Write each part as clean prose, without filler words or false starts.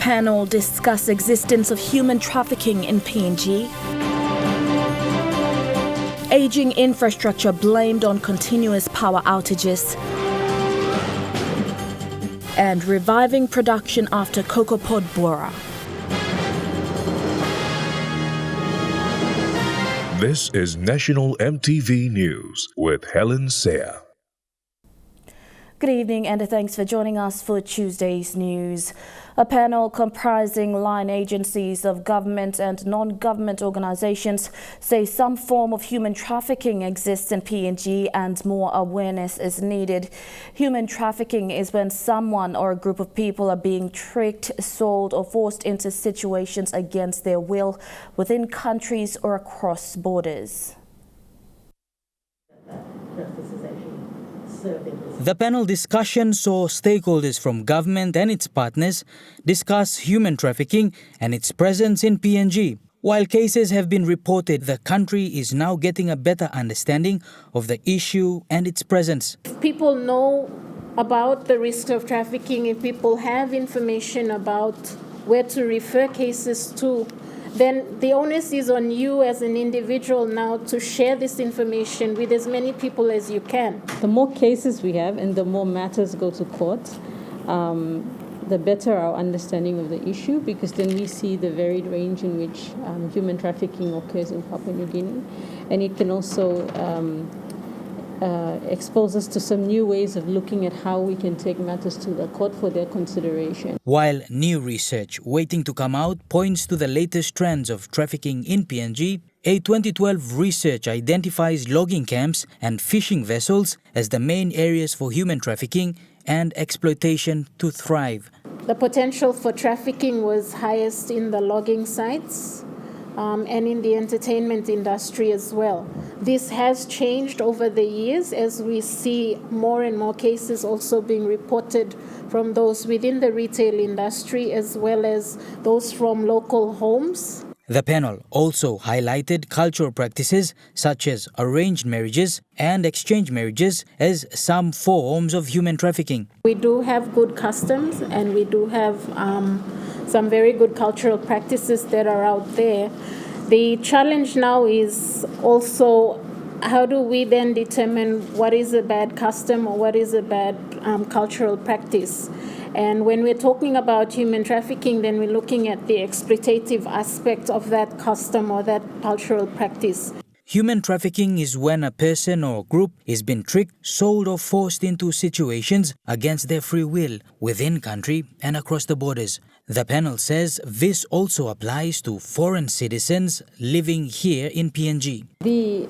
Panel discuss existence of human trafficking in PNG. Aging infrastructure blamed on continuous power outages. And reviving production after cocoa pod borer. This is National EMTV News with Helen Seah. Good evening and thanks for joining us for Tuesday's news. A panel comprising line agencies of government and non-government organizations say some form of human trafficking exists in PNG and more awareness is needed. Human trafficking is when someone or a group of people are being tricked, sold or forced into situations against their will within countries or across borders. The panel discussion saw stakeholders from government and its partners discuss human trafficking and its presence in PNG. While cases have been reported, the country is now getting a better understanding of the issue and its presence. If people know about the risk of trafficking, if people have information about where to refer cases to, then the onus is on you as an individual now to share this information with as many people as you can. The more cases we have and the more matters go to court, the better our understanding of the issue, because then we see the varied range in which human trafficking occurs in Papua New Guinea. And it can also expose us to some new ways of looking at how we can take matters to the court for their consideration. While new research waiting to come out points to the latest trends of trafficking in PNG, a 2012 research identifies logging camps and fishing vessels as the main areas for human trafficking and exploitation to thrive. The potential for trafficking was highest in the logging sites and in the entertainment industry as well. This has changed over the years as we see more and more cases also being reported from those within the retail industry as well as those from local homes. The panel also highlighted cultural practices such as arranged marriages and exchange marriages as some forms of human trafficking. We do have good customs and we do have some very good cultural practices that are out there. The challenge now is also how do we then determine what is a bad custom or what is a bad cultural practice. And when we're talking about human trafficking, then we're looking at the exploitative aspect of that custom or that cultural practice. Human trafficking is when a person or group is being tricked, sold or forced into situations against their free will within country and across the borders. The panel says this also applies to foreign citizens living here in PNG. The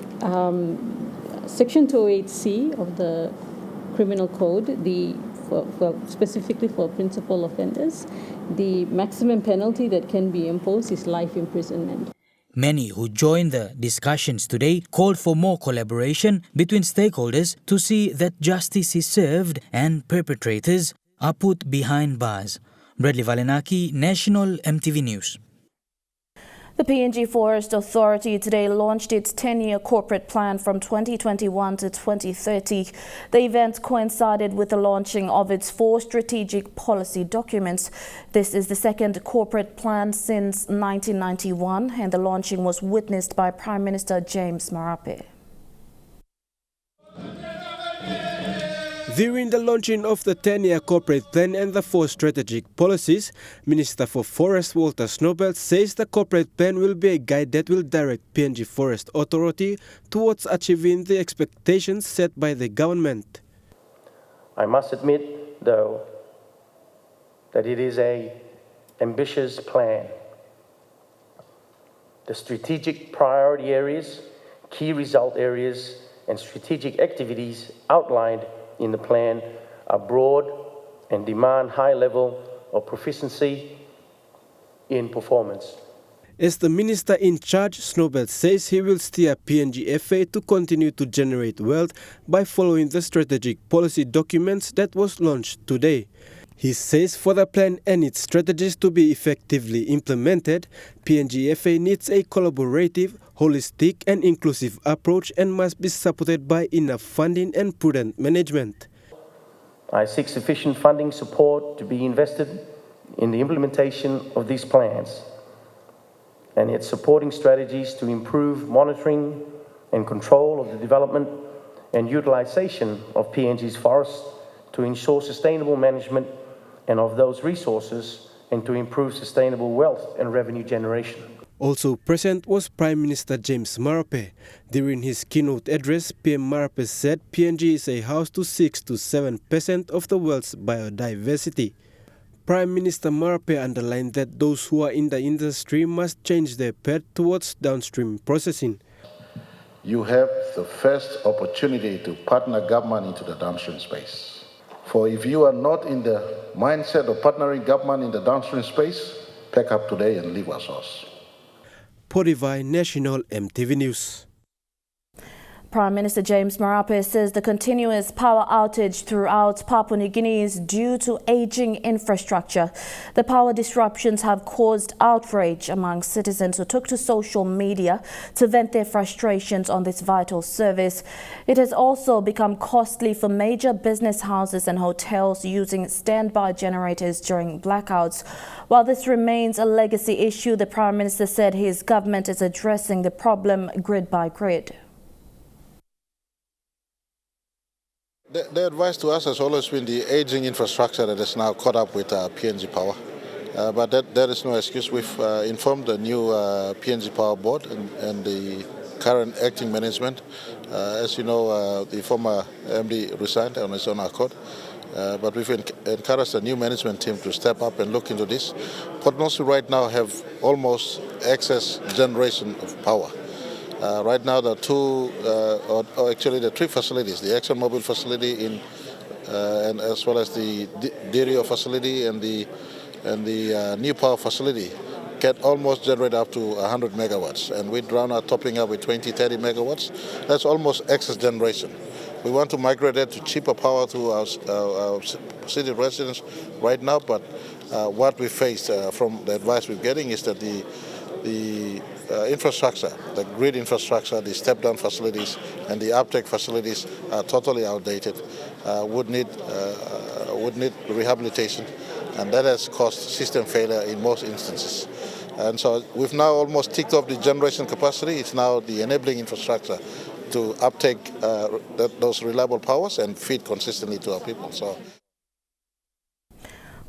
Section 208C of the Criminal Code, specifically for principal offenders, the maximum penalty that can be imposed is life imprisonment. Many who joined the discussions today called for more collaboration between stakeholders to see that justice is served and perpetrators are put behind bars. Bradley Valenaki, National EMTV News. The PNG Forest Authority today launched its 10-year corporate plan from 2021 to 2030. The event coincided with the launching of its 4 strategic policy documents. This is the second corporate plan since 1991, and the launching was witnessed by Prime Minister James Marape. During the launching of the 10-year corporate plan and the 4 strategic policies, Minister for Forest Walter Snowbelt says the corporate plan will be a guide that will direct PNG Forest Authority towards achieving the expectations set by the government. I must admit, though, that it is an ambitious plan. The strategic priority areas, key result areas, and strategic activities outlined in the plan are broad and demand high level of proficiency in performance. As the minister in charge, Snowbelt says he will steer PNG FA to continue to generate wealth by following the strategic policy documents that was launched today. He says for the plan and its strategies to be effectively implemented, PNG FA needs a collaborative, holistic and inclusive approach and must be supported by enough funding and prudent management. I seek sufficient funding support to be invested in the implementation of these plans and its supporting strategies to improve monitoring and control of the development and utilization of PNG's forests to ensure sustainable management and of those resources and to improve sustainable wealth and revenue generation. Also present was Prime Minister James Marape. During his keynote address, PM Marape said PNG is a house to 6 to 7% of the world's biodiversity. Prime Minister Marape underlined that those who are in the industry must change their path towards downstream processing. You have the first opportunity to partner government into the downstream space. For if you are not in the mindset of partnering government in the downstream space, pack up today and leave our source. Podivai National EMTV News. Prime Minister James Marape says the continuous power outage throughout Papua New Guinea is due to aging infrastructure. The power disruptions have caused outrage among citizens who took to social media to vent their frustrations on this vital service. It has also become costly for major business houses and hotels using standby generators during blackouts. While this remains a legacy issue, the Prime Minister said his government is addressing the problem grid by grid. The advice to us has always been the aging infrastructure that is now caught up with PNG Power. But that is no excuse. We've informed the new PNG Power Board and the current acting management. As you know, the former MD resigned on his own accord. But we've encouraged the new management team to step up and look into this. Port Moresby right now have almost excess generation of power. Right now, the the three facilities, the ExxonMobil facility and as well as the Dirio facility and the new power facility can almost generate up to 100 megawatts. And we drown are topping up with 20, 30 megawatts. That's almost excess generation. We want to migrate that to cheaper power to our city residents right now, but what we face from the advice we're getting is that the infrastructure, the grid infrastructure, the step-down facilities and the uptake facilities are totally outdated, would need rehabilitation, and that has caused system failure in most instances. And so we've now almost ticked off the generation capacity. It's now the enabling infrastructure to uptake those reliable powers and feed consistently to our people. So.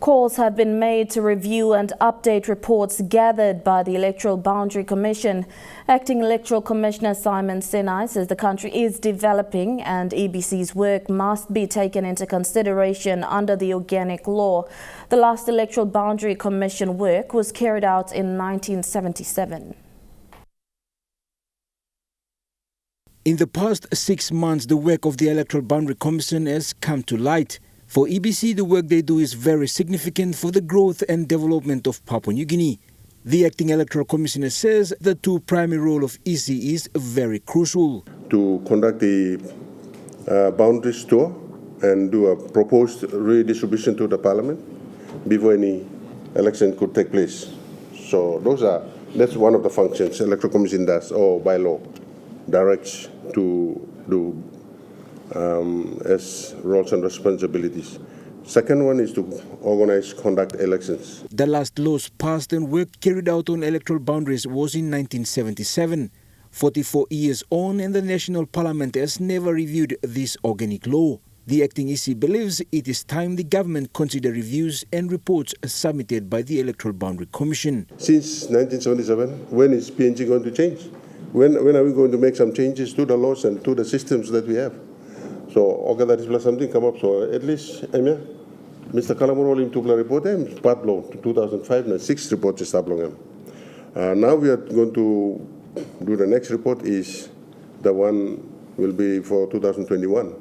Calls have been made to review and update reports gathered by the Electoral Boundary Commission. Acting Electoral Commissioner Simon Sinai says the country is developing and EBC's work must be taken into consideration under the organic law. The last Electoral Boundary Commission work was carried out in 1977. In the past 6 months, the work of the Electoral Boundary Commission has come to light. For EBC, the work they do is very significant for the growth and development of Papua New Guinea. The acting electoral commissioner says the two primary role of EC is very crucial. To conduct the boundaries tour and do a proposed redistribution to the parliament before any election could take place. So that's one of the functions the electoral commission does, or by law, directs to do as roles and responsibilities. Second one is to organize, conduct elections. The last laws passed and work carried out on electoral boundaries was in 1977. 44 years on, and the National Parliament has never reviewed this organic law. The acting EC believes it is time the government consider reviews and reports submitted by the Electoral Boundary Commission. Since 1977, when is PNG going to change? When are we going to make some changes to the laws and to the systems that we have? So, okay, that is something come up. So, at least, Mr. Kalamurol in Tupla report, part law, 2005, and 6 reports is tablong. Now we are going to do the next report is the one will be for 2021.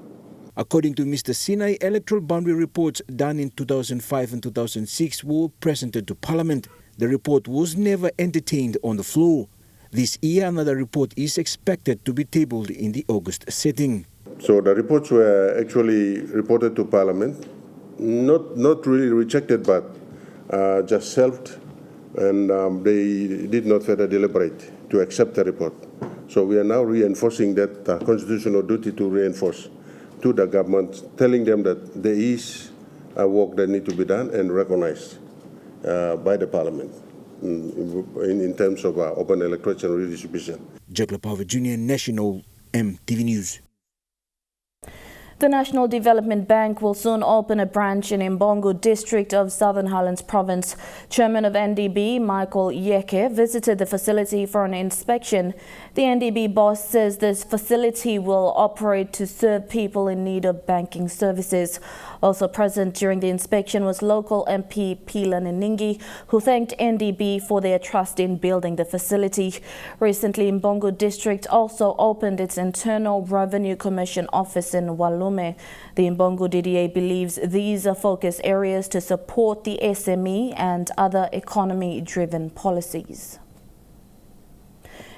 According to Mr. Sinai, electoral boundary reports done in 2005 and 2006 were presented to Parliament. The report was never entertained on the floor. This year, another report is expected to be tabled in the August sitting. So the reports were actually reported to Parliament, not really rejected, but just shelved, and they did not further deliberate to accept the report. So we are now reinforcing that constitutional duty to reinforce to the government, telling them that there is a work that needs to be done and recognized by the Parliament in terms of open electoral redistribution. Jack Power Jr., National EMTV News. The National Development Bank will soon open a branch in Imbongo district of Southern Highlands Province. Chairman of NDB, Michael Yeke, visited the facility for an inspection. The NDB boss says this facility will operate to serve people in need of banking services. Also present during the inspection was local MP Pila Ningi, who thanked NDB for their trust in building the facility. Recently, Imbongo district also opened its Internal Revenue Commission office in Walume. The Imbongo DDA believes these are focus areas to support the SME and other economy-driven policies.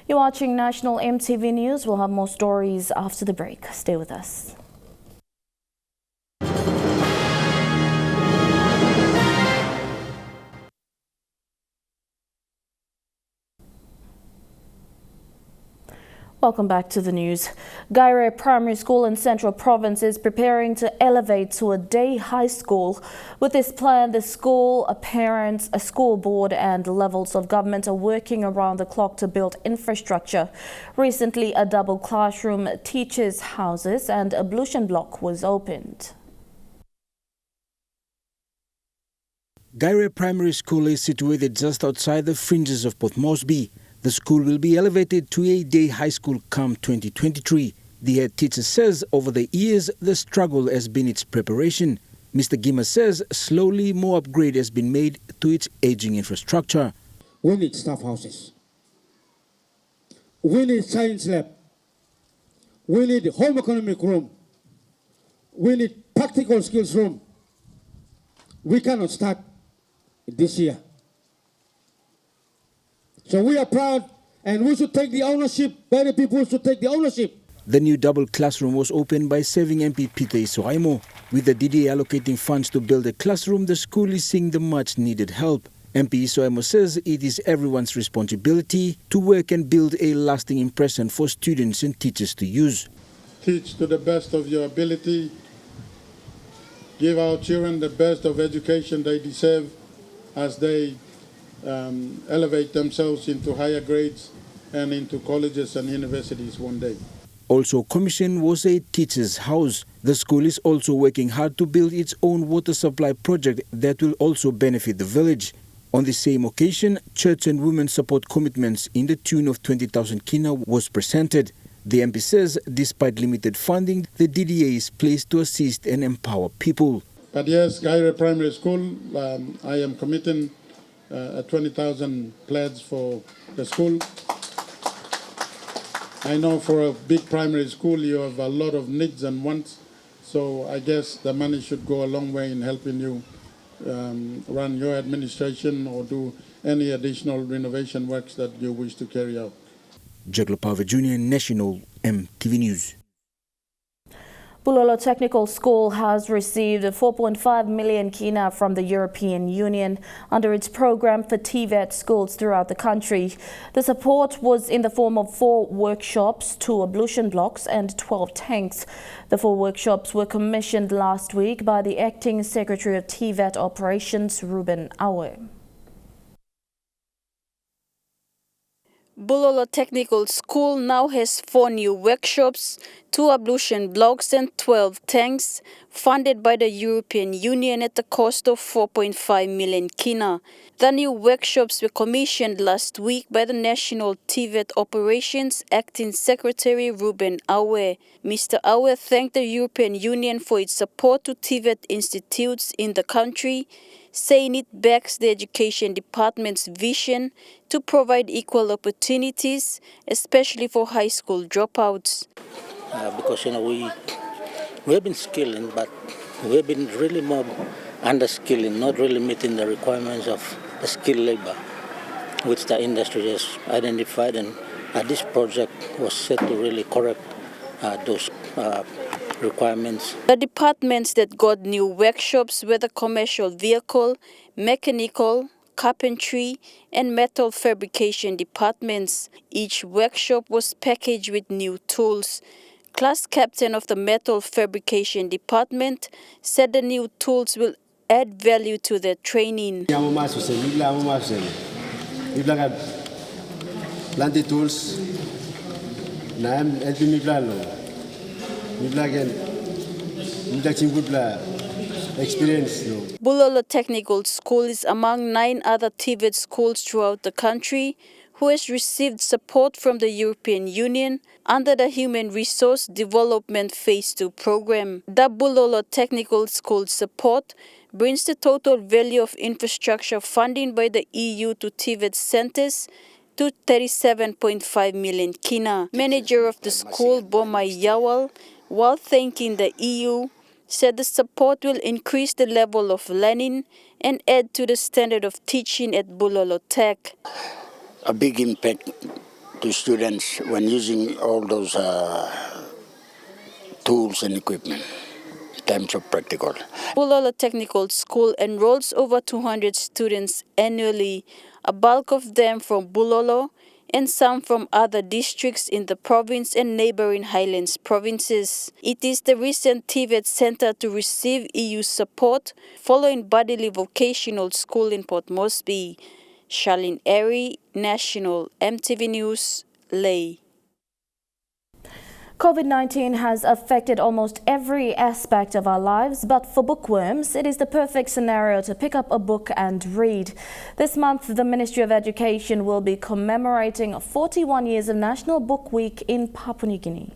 You're watching National EMTV News. We'll have more stories after the break. Stay with us. Welcome back to the news. Gaire Primary School in Central Province is preparing to elevate to a day high school. With this plan, the school, parents, a school board and levels of government are working around the clock to build infrastructure. Recently, a double classroom, teachers' houses and ablution block was opened. Gaire Primary School is situated just outside the fringes of Port Moresby. The school will be elevated to a day high school come 2023. The head teacher says over the years, the struggle has been its preparation. Mr. Gima says slowly more upgrade has been made to its aging infrastructure. We need staff houses. We need science lab. We need home economic room. We need practical skills room. We cannot start this year. So we are proud and we should take the ownership. Many people should take the ownership. The new double classroom was opened by serving MP Peter Isoaimo. With the DDA allocating funds to build a classroom, the school is seeing the much needed help. MP Isoaimo says it is everyone's responsibility to work and build a lasting impression for students and teachers to use. Teach to the best of your ability. Give our children the best of education they deserve as they elevate themselves into higher grades and into colleges and universities one day. Also commissioned was a teacher's house. The school is also working hard to build its own water supply project that will also benefit the village. On the same occasion, church and women support commitments in the tune of 20,000 kina was presented. The MP says despite limited funding, the DDA is placed to assist and empower people. But yes, Gaire Primary School, I am committing a 20,000 pledge for the school. I know for a big primary school you have a lot of needs and wants, so I guess the money should go a long way in helping you run your administration or do any additional renovation works that you wish to carry out. Jack Power Jr., National EMTV News. Bulolo Technical School has received 4.5 million kina from the European Union under its program for TVET schools throughout the country. The support was in the form of 4 workshops, 2 ablution blocks and 12 tanks. The 4 workshops were commissioned last week by the Acting Secretary of TVET Operations, Ruben Awe. Bulolo Technical School now has 4 new workshops, 2 ablution blocks and 12 tanks, funded by the European Union at the cost of 4.5 million kina. The new workshops were commissioned last week by the National TVET Operations Acting Secretary Ruben Awe. Mr. Awe thanked the European Union for its support to TVET institutes in the country, saying it backs the Education Department's vision to provide equal opportunities, especially for high school dropouts. Because we have been skilling, but we have been really more under-skilling, not really meeting the requirements of the skilled labor, which the industry has identified, and this project was set to really correct those requirements. The departments that got new workshops were the commercial vehicle, mechanical, carpentry, and metal fabrication departments. Each workshop was packaged with new tools. Class captain of the metal fabrication department said the new tools will add value to their training. Bulolo Technical School is among 9 other TVET schools throughout the country who has received support from the European Union under the Human Resource Development Phase 2 program. The Bulolo Technical School support brings the total value of infrastructure funding by the EU to TVET centers to 37.5 million kina. Manager of the school, Bomai Yawal, while thanking the EU, said the support will increase the level of learning and add to the standard of teaching at Bulolo Tech. A big impact to students when using all those tools and equipment in terms of practical. Bulolo Technical School enrolls over 200 students annually, a bulk of them from Bulolo and some from other districts in the province and neighboring Highlands provinces. It is the recent TVET center to receive EU support following Badili Vocational School in Port Moresby. Charlene Airy, National EMTV News, Ley. COVID-19 has affected almost every aspect of our lives, but for bookworms, it is the perfect scenario to pick up a book and read. This month, the Ministry of Education will be commemorating 41 years of National Book Week in Papua New Guinea.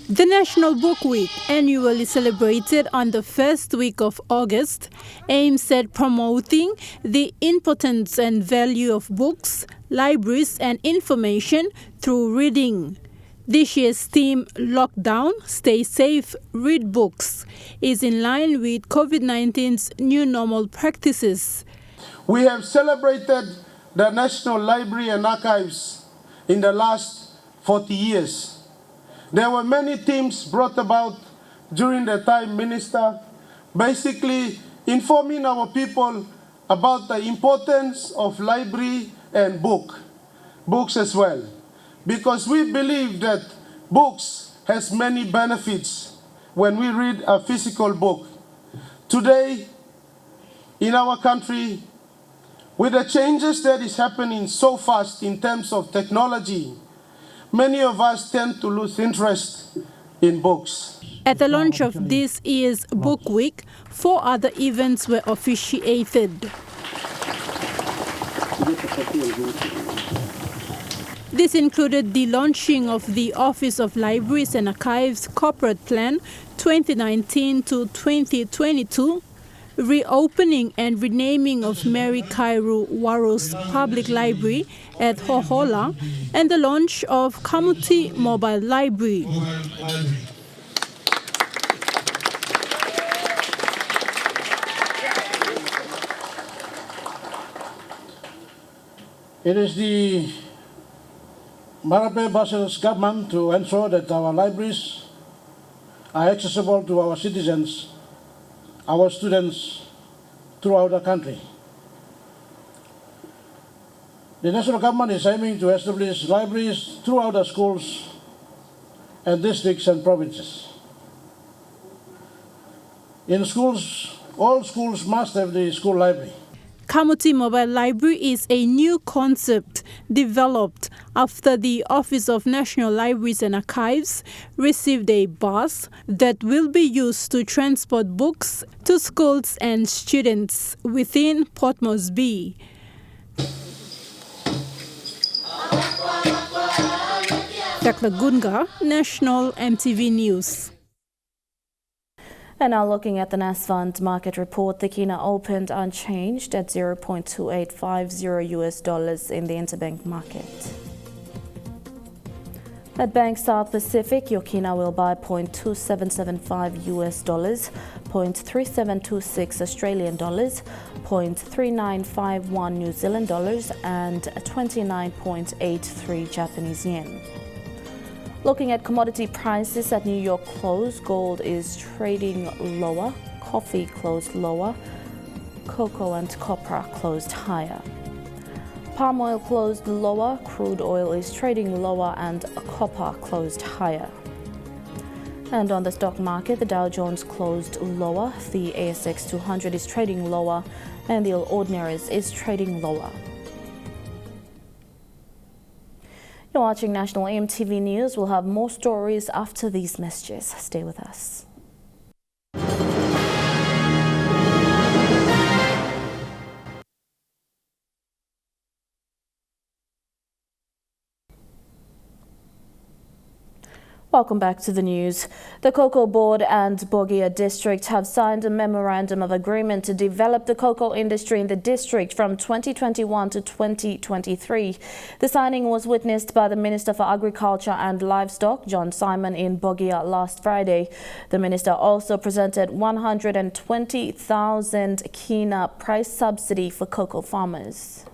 The National Book Week, annually celebrated on the first week of August, aims at promoting the importance and value of books, libraries and information through reading. This year's theme, Lockdown, Stay Safe, Read Books, is in line with COVID-19's new normal practices. We have celebrated the National Library and Archives in the last 40 years. There were many themes brought about during the time, Minister, basically informing our people about the importance of library and books as well. Because we believe that books has many benefits when we read a physical book. Today, in our country, with the changes that is happening so fast in terms of technology, many of us tend to lose interest in books. At the launch of this year's Book Week, 4 other events were officiated. This included the launching of the Office of Libraries and Archives Corporate Plan 2019 to 2022, reopening and renaming of Mary Kairu Waros Public Library at Hohola, and the launch of Kamuti Mobile Library. It is the Marape Basel's government to ensure that our libraries are accessible to our citizens, our students throughout the country. The national government is aiming to establish libraries throughout the schools and districts and provinces. In schools, all schools must have the school library. Kamuti Mobile Library is a new concept developed after the Office of National Libraries and Archives received a bus that will be used to transport books to schools and students within Port Moresby. Dr. Gunga, National EMTV News. And now looking at the NASFund market report, the kina opened unchanged at $0.2850 in the interbank market. At Bank South Pacific, your kina will buy $0.2775 $0.3726 Australian dollars, $0.3951 New Zealand dollars, and 29.83 Japanese yen. Looking at commodity prices at New York close, gold is trading lower, coffee closed lower, cocoa and copra closed higher. Palm oil closed lower, crude oil is trading lower, and copper closed higher. And on the stock market, the Dow Jones closed lower, the ASX 200 is trading lower, and the All Ordinaries is trading lower. You're watching National EMTV News. We'll have more stories after these messages. Stay with us. Welcome back to the news. The Cocoa Board and Bogia District have signed a memorandum of agreement to develop the cocoa industry in the district from 2021 to 2023. The signing was witnessed by the Minister for Agriculture and Livestock, John Simon, in Bogia last Friday. The minister also presented 120,000 kina price subsidy for cocoa farmers.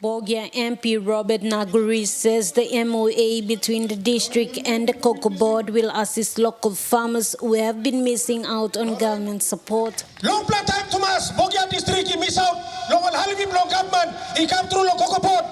Bogia MP Robert Naguri says the MOA between the district and the Cocoa Board will assist local farmers who have been missing out on government support. Long time to us, Bogia district, he miss out. Long halibi long government, he come through long Cocoa Board.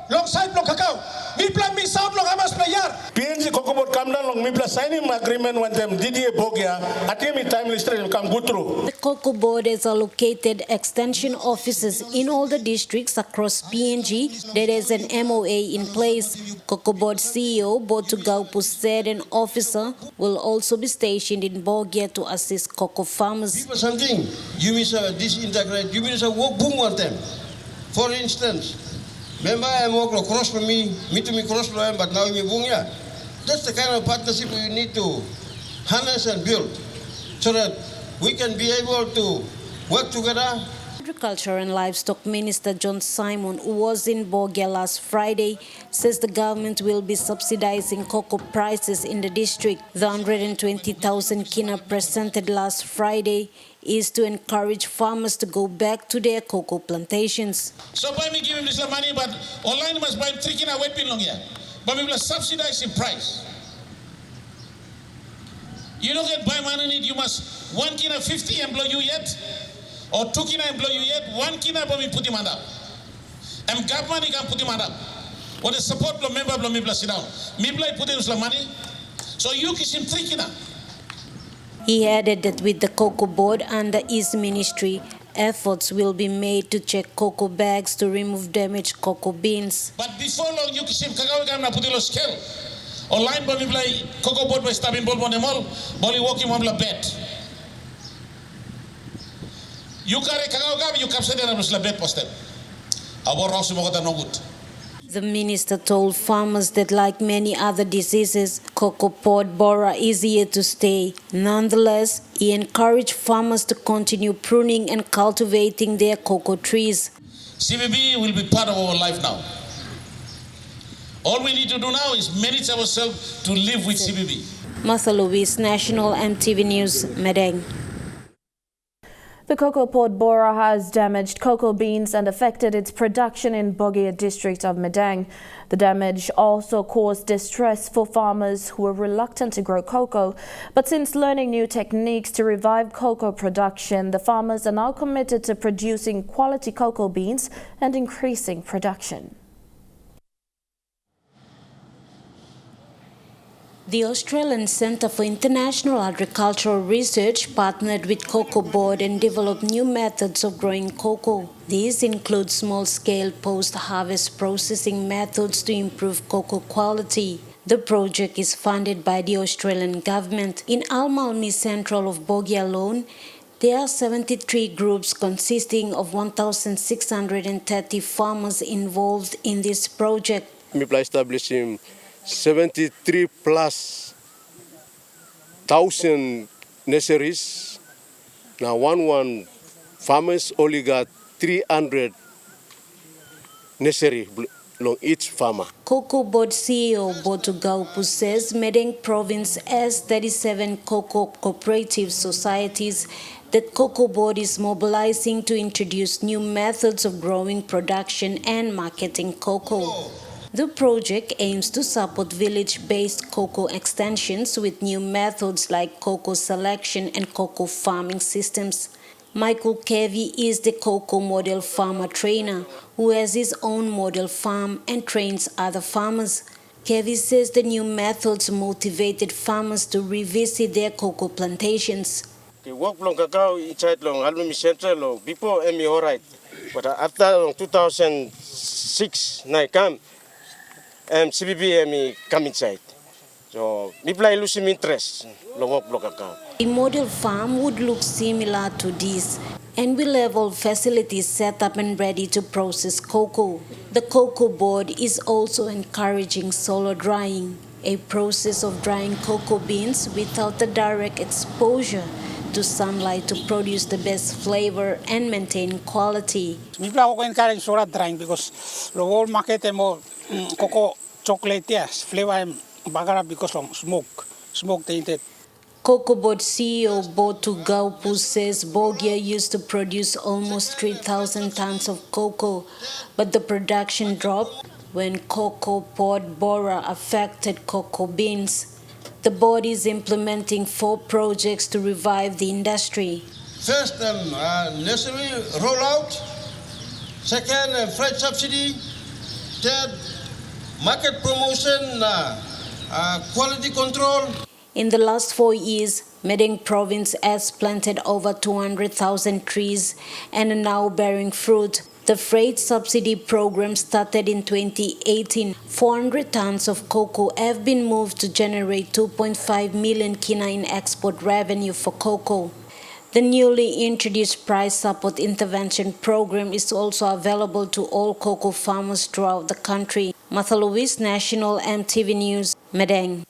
Long side long cacao. Mi plan miss out long amas player. PNG Cocoa Board come down long mi plan signing agreement when them DDA Bogia. At any time will come go through. The Cocoa Board has allocated extension officers in all the districts across PNG. There is an MOA in place. Cocoa Board CEO Botu Gaupu said an officer will also be stationed in Bogia to assist cocoa farmers. People something you miss disintegrate. You miss a work boom on them. For instance. Remember, I walk across from me to me cross from him, but now me bunga. That's the kind of partnership we need to harness and build, so that we can be able to work together. Agriculture and Livestock Minister John Simon, who was in Bogia last Friday, says the government will be subsidizing cocoa prices in the district. The 120,000 kina presented last Friday is to encourage farmers to go back to their cocoa plantations. So buy me give him this money, but online must buy 3 kina wet pin long here. But we will subsidize in price. You don't get buy money, you must 1 kina 50 employ you yet, or 2 kina employ you yet, 1 kina but we put him up. And government can put him up. What the support of member of me plus sit down. Me put him money. So you kiss him 3 kina. He added that with the Cocoa Board under his ministry, efforts will be made to check cocoa bags to remove damaged cocoa beans. But before long, you can kakao na putilo scale. Online, but we play Cocoa Board by stabbing ball on the mall, ball walking on the bed. You carry kakao, you capture them as la bed posted. Our house is no good. The minister told farmers that like many other diseases, cocoa pod borer is here to stay. Nonetheless, he encouraged farmers to continue pruning and cultivating their cocoa trees. CBB will be part of our life now. All we need to do now is manage ourselves to live with CBB. Martha Louise, National EMTV News, Madang. The cocoa pod borer has damaged cocoa beans and affected its production in Bogia district of Madang. The damage also caused distress for farmers who were reluctant to grow cocoa. But since learning new techniques to revive cocoa production, the farmers are now committed to producing quality cocoa beans and increasing production. The Australian Centre for International Agricultural Research partnered with Cocoa Board and developed new methods of growing cocoa. These include small-scale post-harvest processing methods to improve cocoa quality. The project is funded by the Australian government. In Al-Malmi Central of Bogia alone, there are 73 groups consisting of 1,630 farmers involved in this project. People establishing 73 plus thousand nurseries. Now one farmers only got 300 nursery along each farmer. Cocoa Board CEO Botu Gaupu says Madang Province has 37 cocoa cooperative societies that Cocoa Board is mobilizing to introduce new methods of growing, production and marketing cocoa. The project aims to support village-based cocoa extensions with new methods like cocoa selection and cocoa farming systems. Michael Kevi is the cocoa model farmer trainer who has his own model farm and trains other farmers. Kevi says the new methods motivated farmers to revisit their cocoa plantations. The work long cacao inside long Alumni Central before me all right. But after 2006 I come CBB come inside. So people are losing interest long work long cacao. A model farm would look similar to this and will have all facilities set up and ready to process cocoa. The cocoa board is also encouraging solo drying, a process of drying cocoa beans without the direct exposure to sunlight to produce the best flavor and maintain quality. We encourage solo drying because the whole market more cocoa chocolate flavor bagara because of smoke tainted. Cocoa Board CEO Botu Gaupu says Bogia used to produce almost 3,000 tons of cocoa, but the production dropped when cocoa pod borer affected cocoa beans. The board is implementing 4 projects to revive the industry. First, nursery rollout. Second, freight subsidy. Third, market promotion, quality control. In the last 4 years, Medang province has planted over 200,000 trees and are now bearing fruit. The freight subsidy program started in 2018. 400 tons of cocoa have been moved to generate 2.5 million kina in export revenue for cocoa. The newly introduced price support intervention program is also available to all cocoa farmers throughout the country. Martha Louise, National EMTV News, Medang.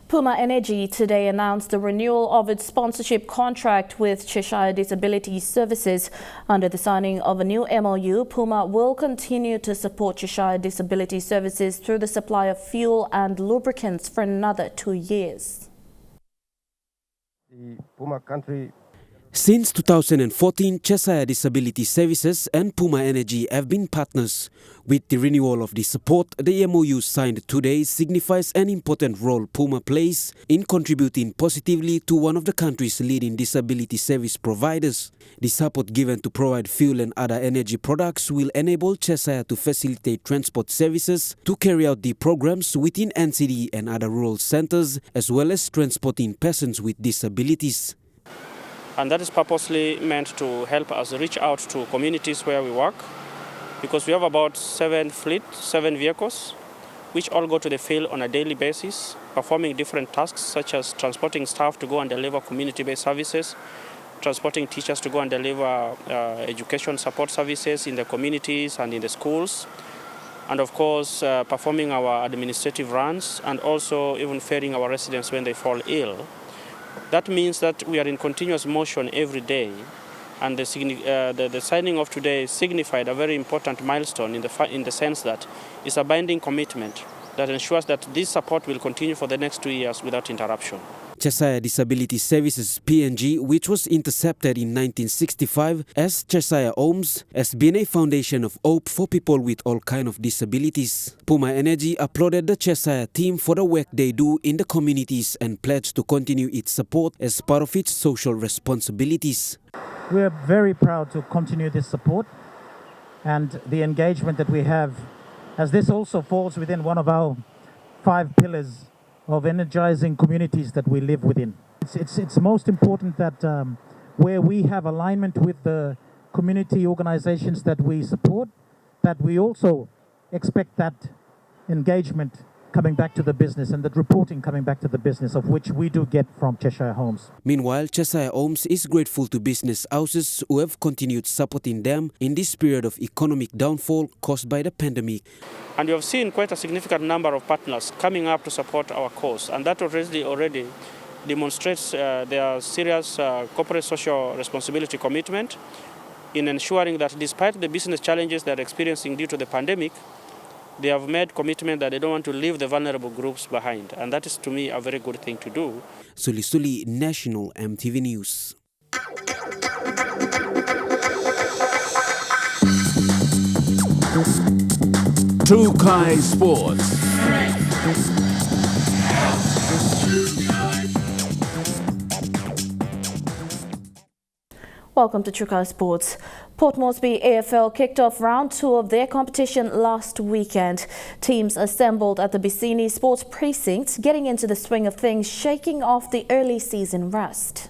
Puma Energy today announced the renewal of its sponsorship contract with Cheshire Disability Services. Under the signing of a new MOU, Puma will continue to support Cheshire Disability Services through the supply of fuel and lubricants for another 2 years. The Puma country. Since 2014, Cheshire Disability Services and Puma Energy have been partners. With the renewal of the support, the MOU signed today signifies an important role Puma plays in contributing positively to one of the country's leading disability service providers. The support given to provide fuel and other energy products will enable Cheshire to facilitate transport services to carry out the programs within NCD and other rural centres, as well as transporting persons with disabilities. And that is purposely meant to help us reach out to communities where we work, because we have about 7 vehicles, which all go to the field on a daily basis, performing different tasks such as transporting staff to go and deliver community-based services, transporting teachers to go and deliver education support services in the communities and in the schools, and of course performing our administrative runs and also even ferrying our residents when they fall ill. That means that we are in continuous motion every day, and the signing of today signified a very important milestone in the sense that it's a binding commitment that ensures that this support will continue for the next 2 years without interruption. Cheshire Disability Services PNG, which was intercepted in 1965 as Cheshire Homes, has been a foundation of hope for people with all kinds of disabilities. Puma Energy applauded the Cheshire team for the work they do in the communities and pledged to continue its support as part of its social responsibilities. We are very proud to continue this support and the engagement that we have, as this also falls within one of our 5 pillars of energizing communities that we live within. It's most important that where we have alignment with the community organizations that we support, that we also expect that engagement coming back to the business and that reporting coming back to the business, of which we do get from Cheshire Homes. Meanwhile, Cheshire Homes is grateful to business houses who have continued supporting them in this period of economic downfall caused by the pandemic. And we have seen quite a significant number of partners coming up to support our cause, and that already demonstrates their serious corporate social responsibility commitment in ensuring that despite the business challenges they're experiencing due to the pandemic, they have made commitment that they don't want to leave the vulnerable groups behind. And that is, to me, a very good thing to do. Suli, National EMTV News. Trukai Sports. Welcome to Trukai Sports. Port Moresby AFL kicked off round 2 of their competition last weekend. Teams assembled at the Bisini Sports Precinct, getting into the swing of things, shaking off the early season rust.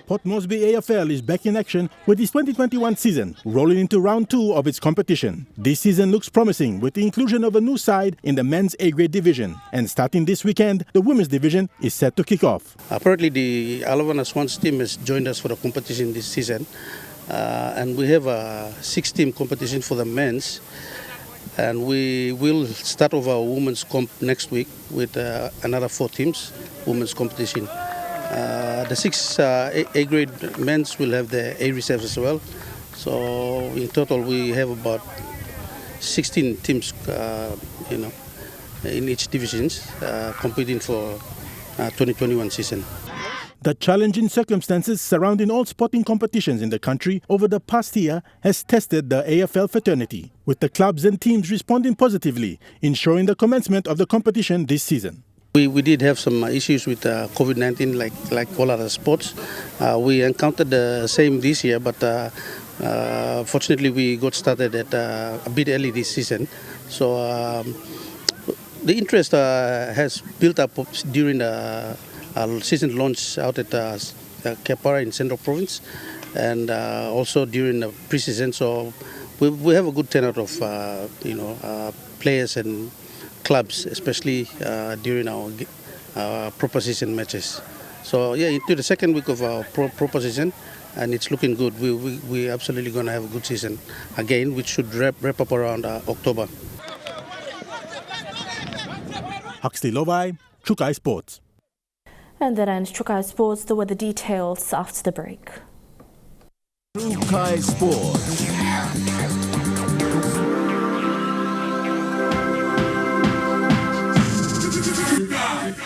Port Moresby AFL is back in action with its 2021 season, rolling into round 2 of its competition. This season looks promising with the inclusion of a new side in the men's A-grade division. And starting this weekend, the women's division is set to kick off. Apparently the Alawana Swans team has joined us for the competition this season. And we have a 6-team competition for the men's. And we will start off our women's comp next week with another 4 teams, women's competition. The 6 A-grade men's will have the A reserves as well. So in total we have about 16 teams, in each divisions competing for 2021 season. The challenging circumstances surrounding all sporting competitions in the country over the past year has tested the AFL fraternity, with the clubs and teams responding positively, ensuring the commencement of the competition this season. We did have some issues with COVID-19 like all other sports. We encountered the same this year, but fortunately we got started at a bit early this season. So the interest has built up during the season launch out at Kepara in Central Province, and also during the pre-season. So we have a good turnout of players and clubs, especially during our proposition matches. So yeah, into the second week of our proposition, and it's looking good. We're absolutely going to have a good season again, which should wrap up around October. Huxley Lovai, Chukai Sports. And that ends Chukai Sports. There were the details after the break. Chukai Sports.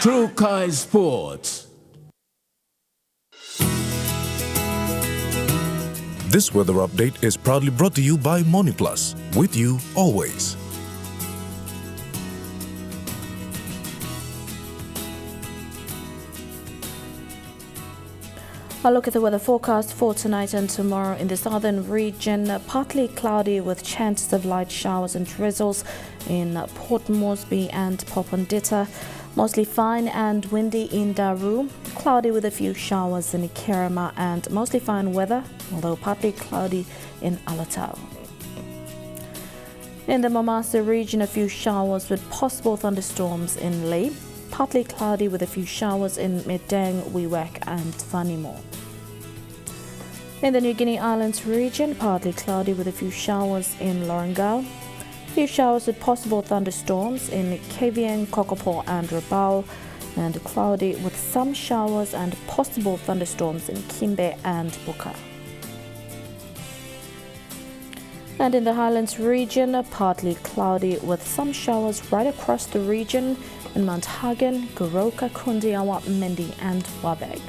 Chukai Sports. This weather update is proudly brought to you by MoniPlus, with you always. A look at the weather forecast for tonight and tomorrow in the southern region. Partly cloudy with chances of light showers and drizzles in Port Moresby and Popondetta. Mostly fine and windy in Daru. Cloudy with a few showers in Kerema and mostly fine weather, although partly cloudy in Alatau. In the Mamasa region, a few showers with possible thunderstorms in Lae. Partly cloudy with a few showers in Medang, Wewak and Vanimo. In the New Guinea Islands region, partly cloudy with a few showers in Lorengau. Few showers with possible thunderstorms in Kavieng, Kokopo and Rabaul, and cloudy with some showers and possible thunderstorms in Kimbe and Buka. And in the Highlands region, partly cloudy with some showers right across the region in Mount Hagen, Goroka, Kundiawa, Mendi and Wabeg.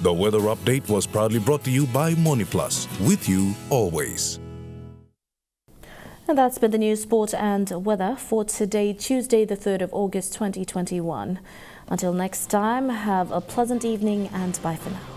The weather update was proudly brought to you by MoniPlus, with you always. And that's been the news, sport and weather for today, Tuesday, the 3rd of August, 2021. Until next time, have a pleasant evening and bye for now.